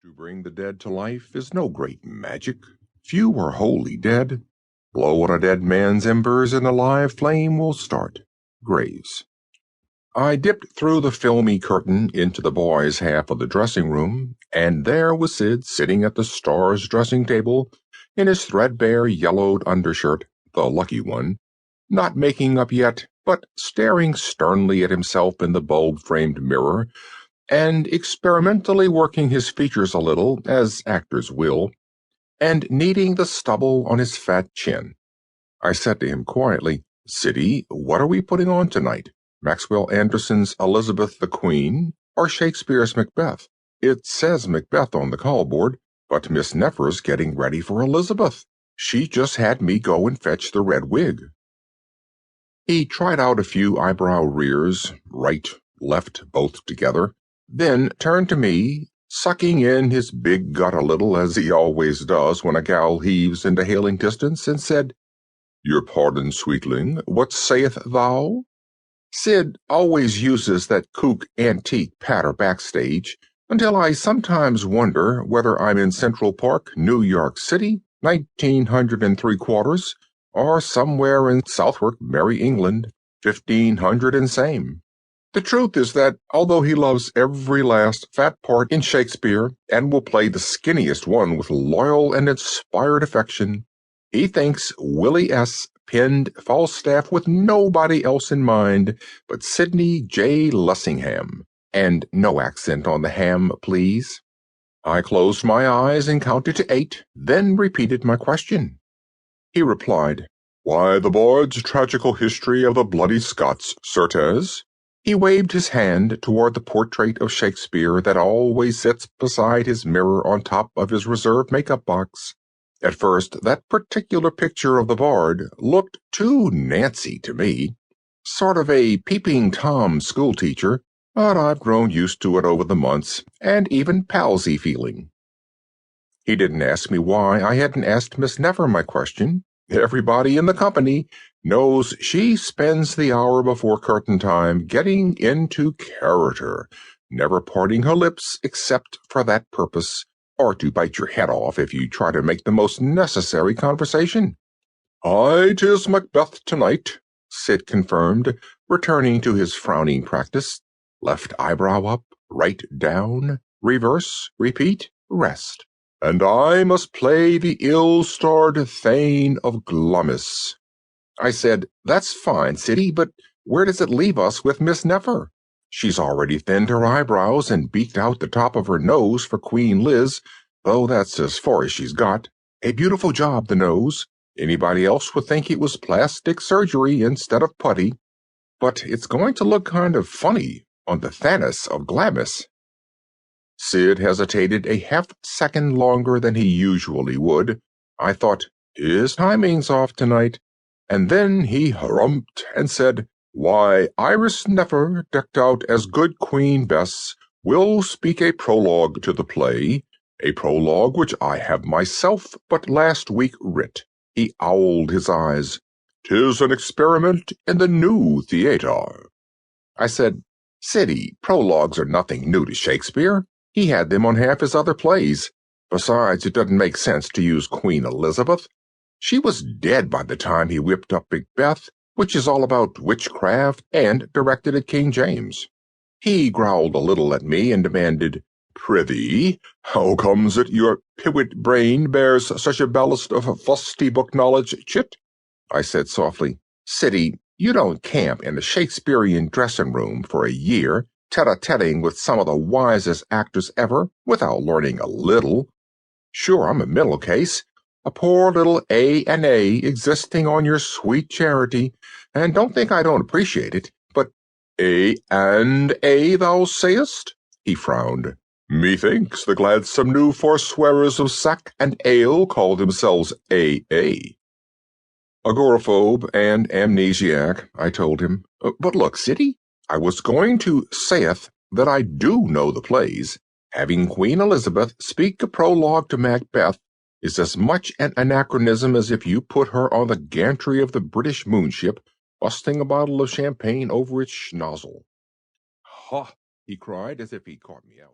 To bring the dead to life is no great magic. Few are wholly dead. Blow on a dead man's embers and a live flame will start. Graves. I dipped through the filmy curtain into the boys' half of the dressing room, and there was Sid sitting at the star's dressing table in his threadbare yellowed undershirt, the lucky one, not making up yet, but staring sternly at himself in the bulb-framed mirror, and experimentally working his features a little, as actors will, and kneading the stubble on his fat chin. I said to him quietly, "Siddy, what are we putting on tonight? Maxwell Anderson's Elizabeth the Queen, or Shakespeare's Macbeth? It says Macbeth on the callboard, but Miss Nefer's getting ready for Elizabeth. She just had me go and fetch the red wig." He tried out a few eyebrow rears, right, left, both together, then turned to me, sucking in his big gut a little, as he always does when a gal heaves into hailing distance, and said, "Your pardon, sweetling, what sayest thou?" Sid always uses that kook antique patter backstage, until I sometimes wonder whether I'm in Central Park, New York City, 1903, or somewhere in Southwark, Merry England, 1500 and same. The truth is that, although he loves every last fat part in Shakespeare and will play the skinniest one with loyal and inspired affection, he thinks Willie S. penned Falstaff with nobody else in mind but Sidney J. Lessingham. And no accent on the ham, please. I closed my eyes and counted to 8, then repeated my question. He replied, "Why, the Bard's Tragical History of the Bloody Scots, certes." He waved his hand toward the portrait of Shakespeare that always sits beside his mirror on top of his reserve makeup box. At first, that particular picture of the Bard looked too Nancy to me, sort of a peeping Tom schoolteacher, but I've grown used to it over the months, and even palsy feeling. He didn't ask me why I hadn't asked Miss Nefer my question. Everybody in the company knows she spends the hour before curtain time getting into character, never parting her lips except for that purpose, or to bite your head off if you try to make the most necessary conversation. "Aye, 'tis Macbeth tonight," Sid confirmed, returning to his frowning practice. Left eyebrow up, right down, reverse, repeat, rest. "And I must play the ill-starred Thane of Glamis." I said, "That's fine, Siddy, but where does it leave us with Miss Nefer? She's already thinned her eyebrows and beaked out the top of her nose for Queen Liz, though that's as far as she's got. A beautiful job, the nose. Anybody else would think it was plastic surgery instead of putty. But it's going to look kind of funny on the Thanos of Glamis." Sid hesitated a half-second longer than he usually would. I thought, his timing's off tonight. And then he harumphed and said, "Why, Iris Nefer, decked out as good Queen Bess, will speak a prologue to the play, a prologue which I have myself but last week writ." He owled his eyes. "'Tis an experiment in the new theatre." I said, "Siddy, prologues are nothing new to Shakespeare. He had them on half his other plays. Besides, it doesn't make sense to use Queen Elizabeth. She was dead by the time he whipped up Macbeth, which is all about witchcraft and directed at King James." He growled a little at me and demanded, "Prithee, how comes it your pivot brain bears such a ballast of fusty book knowledge, chit?" I said softly, "Siddy, you don't camp in a Shakespearean dressing room for a year, tete-a-teting with some of the wisest actors ever, without learning a little. Sure, I'm a middle case, a poor little A&A existing on your sweet charity, and don't think I don't appreciate it, but A&A, thou sayest?" He frowned. "Methinks the gladsome new forswearers of sack and ale call themselves AA." "Agoraphobe and amnesiac," I told him. "But look, Siddy, I was going to saith that I do know the plays. Having Queen Elizabeth speak a prologue to Macbeth is as much an anachronism as if you put her on the gantry of the British moonship, busting a bottle of champagne over its schnozzle." "Ha!" he cried, as if he'd caught me out.